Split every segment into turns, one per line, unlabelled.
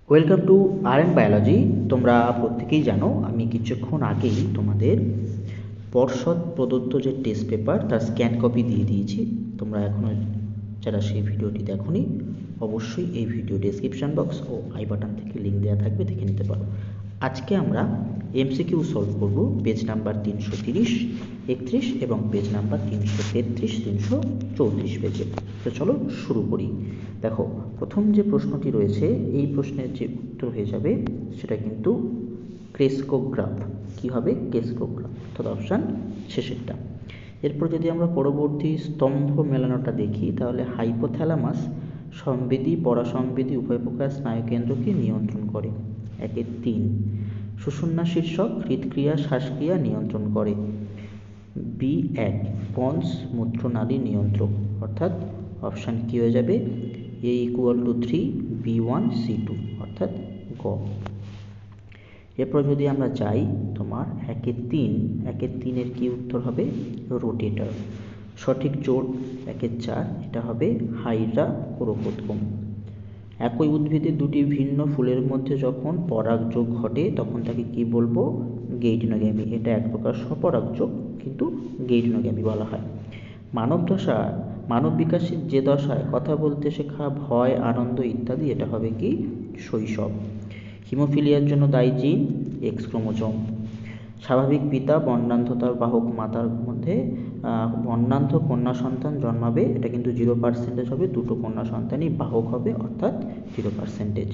Welcome to R N biology. তোমরা প্রত্যেকেই জানো আমি কিছুক্ষণ আগেই তোমাদের পর্ষদ প্রদত্ত যে টেস্ট পেপার তার স্ক্যান কপি দিয়ে দিয়েছি। তোমরা এখনও যারা সেই ভিডিওটি দেখোনি অবশ্যই এই ভিডিও ডেসক্রিপশান বক্স ও আই বাটন থেকে লিঙ্ক দেওয়া থাকবে, দেখে নিতে পারো। আজকে আমরা এমসিকিউ সলভ করব পেজ নাম্বার 330, 31 এবং পেজ নাম্বার 333, 334 পেজে। তো চলো শুরু করি। দেখো, প্রথম যে প্রশ্নটি রয়েছে এই প্রশ্নের যে উত্তর হয়ে যাবে সেটা কিন্তু ক্রেস্কোগ্রাফ। কি হবে? ক্রেস্কোগ্রাফ, অর্থাৎ অপশান শেষেরটা। এরপর যদি আমরা পরবর্তী স্তম্ভ মেলানোটা দেখি তাহলে হাইপোথ্যালামাস সংবেদী পরাসংবেদী উভয় প্রকার স্নায়ুকেন্দ্রকে নিয়ন্ত্রণ করে। 1-3 সুষুম্না শীর্ষক হৃদক্রিয়া শ্বাসক্রিয়া নিয়ন্ত্রণ করে। B1 পন্স মূত্রনালী নিয়ন্ত্রক, অর্থাৎ অপশান কি হয়ে যাবে? A=3 B1 C2, অর্থাৎ গ। এরপর যদি আমরা যাই তোমার 1-3 কি উত্তর হবে? রোটেটর। সঠিক জোট 1-4, এটা হবে হাইড্রা কোরোপোড্রোম। একই উদ্ভিদে দুটি ভিন্ন ফুলের মধ্যে যখন পরাগযোগ ঘটে তখন তাকে কি বলবো? গেইটিনোগ্যামি। এটা এক প্রকার স্বপরাগযোগ, কিন্তু গেইটিনোগ্যামি বলা হয়। মানব বিকাশের যে দশায় কথা বলতে শেখা, ভয়, আনন্দ ইত্যাদি, এটা হবে কি? শৈশব। হিমোফিলিয়ার জন্য দায়ী জিন এক্স ক্রোমোজোম। স্বাভাবিক পিতা বর্ণান্ধতার বাহক মাতার মধ্যে বর্ণান্ধ কন্যা সন্তান জন্মাবে, এটা কিন্তু 0% হবে। দুটো কন্যা সন্তানই বাহক হবে, অর্থাৎ 0%।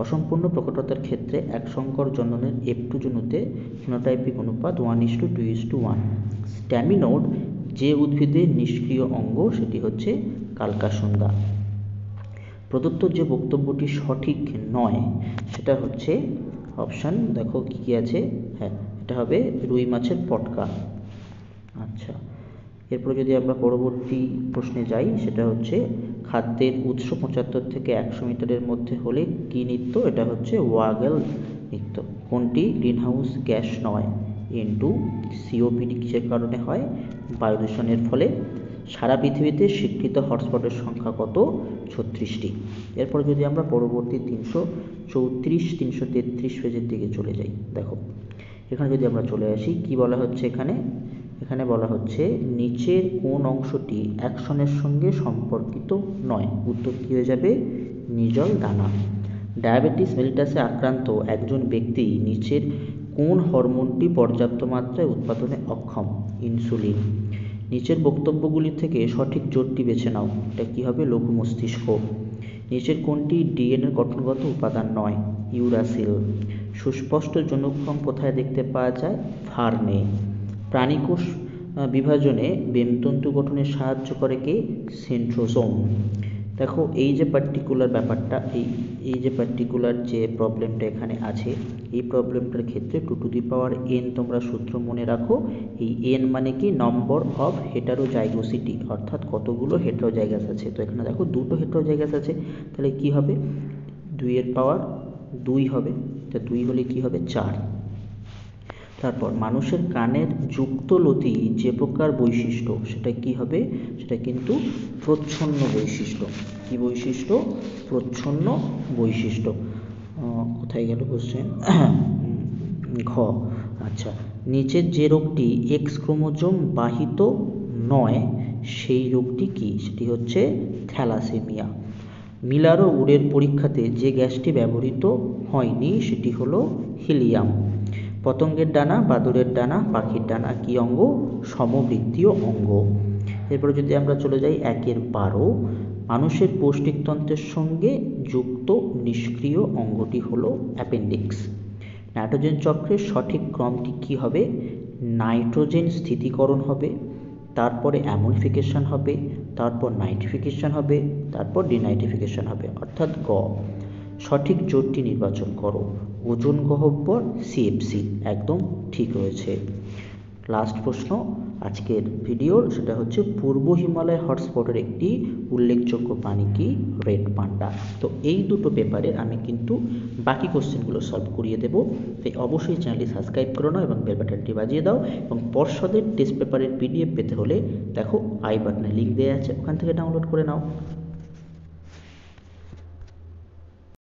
অসম্পূর্ণ প্রকটতার ক্ষেত্রে এক সংকর জননের F2 জনুতে ফিনোটাইপিক অনুপাত 1:2:1। স্ট্যামিনোড যে উদ্ভিদের নিষ্ক্রিয় অঙ্গ সেটি হচ্ছে কালকাসুন্দা। প্রদত্ত যে বক্তব্যটি সঠিক নয় সেটা হচ্ছে অপশান, দেখো কি কি আছে। হ্যাঁ, এটা হবে রুই মাছের পটকা। আচ্ছা, এরপর যদি আমরা পরবর্তী প্রশ্নে যাই সেটা হচ্ছে খাদ্যের উৎস 75 থেকে 100 মিটারের মধ্যে হলে কি নৃত্য? এটা হচ্ছে ওয়াগেল নৃত্য। কোনটি গ্রিনহাউস গ্যাস নয়? N2। সিওপিডি কিসের কারণে হয়? বায়ু দূষণের ফলে। সারা পৃথিবীতে স্বীকৃত হটস্পটের সংখ্যা কত? 36টি। এরপর যদি আমরা পরবর্তী 334, 333 পেজের দিকে চলে যাই, দেখো এখানে যদি আমরা চলে আসি কি বলা হচ্ছে এখানে বলা হচ্ছে নিচের কোন অংশটি অ্যাকশনের সঙ্গে সম্পর্কিত নয়? উত্তর কি হয়ে যাবে? নিজল দানা। ডায়াবেটিস মেলিটাসে আক্রান্ত একজন ব্যক্তি নিচের কোন হরমোনটি পর্যাপ্ত মাত্রায় উৎপাদনে অক্ষম? ইনসুলিন। নিচের বক্তব্যগুলি থেকে সঠিক জোটটি বেছে নাও। এটা কি হবে? লঘু মস্তিষ্ক। নিচের কোনটি ডিএনএর গঠনগত উপাদান নয়? ইউরাসিল। সুস্পষ্ট যৌনক্ষম কোথায় দেখতে পাওয়া যায়? ভার্নে। প্রাণীকোষ বিভাজনে বেমতন্তু গঠনে সাহায্য করে কে? সেন্ট্রোসোম। দেখো এই যে পার্টিকুলার ব্যাপারটা, এই যে পার্টিকুলার যে প্রবলেমটা এখানে আছে, এই প্রবলেমটার ক্ষেত্রে 2n তোমরা সূত্র মনে রাখো। এই n মানে কি? নম্বর অফ হেটারোজাইগোসিটি, অর্থাৎ কতগুলো হেটারোজাইগাস আছে। তো এখানে দেখো দুটো হেটারোজাইগাস আছে, তাহলে কি হবে? 2 হবে। তা 2 হলে কি হবে? 4। তারপর মানুষের কানের যুক্তলতি যে প্রকার বৈশিষ্ট্য সেটা কি হবে? সেটা কিন্তু প্রচ্ছন্ন বৈশিষ্ট্য। কি বৈশিষ্ট্য? প্রচ্ছন্ন বৈশিষ্ট্য। কোথায় গেল কোশ্চেন? ঘ। আচ্ছা, নিচের যে রোগটি এক্স ক্রোমোজোম বাহিত নয় সেই রোগটি কি? সেটি হচ্ছে থ্যালাসেমিয়া। মিলার ও উডের পরীক্ষাতে যে গ্যাসটি ব্যবহৃত হয়নি সেটি হলো হিলিয়াম। পতঙ্গের ডানা, বাদুড়ের ডানা, পাখির ডানা কি অঙ্গ? সমবৃত্তীয় অঙ্গ। এরপরে যদি আমরা চলে যাই 1-12, মানুষের পৌষ্টিকতন্ত্রের সঙ্গে যুক্ত নিষ্ক্রিয় অঙ্গটি হলো অ্যাপেন্ডিক্স। নাইট্রোজেন চক্রের সঠিক ক্রমটি কি হবে? নাইট্রোজেন স্থিতিকরণ হবে, তারপরে অ্যামোনিফিকেশন হবে, তারপর নাইট্রিফিকেশন হবে, তারপর ডিনাইট্রিফিকেশন হবে, অর্থাৎ গ। সঠিক জোটটি নির্বাচন করো। ওজোন গহ্বর সিএফসি, একদম ঠিক রয়েছে। লাস্ট প্রশ্ন আজকের ভিডিওর, সেটা হচ্ছে পূর্ব হিমালয় হটস্পটের একটি উল্লেখযোগ্য প্রাণী কি? Red panda. তো এই দুটো পেপারে আমি কিন্তু বাকি কোশ্চেনগুলো সলভ করিয়ে দেবো, তাই অবশ্যই চ্যানেলটি সাবস্ক্রাইব করে নাও এবং বেল বাটনটি বাজিয়ে দাও। এবং পর্ষদের টেস্ট পেপারের PDF পেতে হলে দেখো আই বাটনে লিঙ্ক দেওয়া আছে, ওখান থেকে ডাউনলোড করে নাও।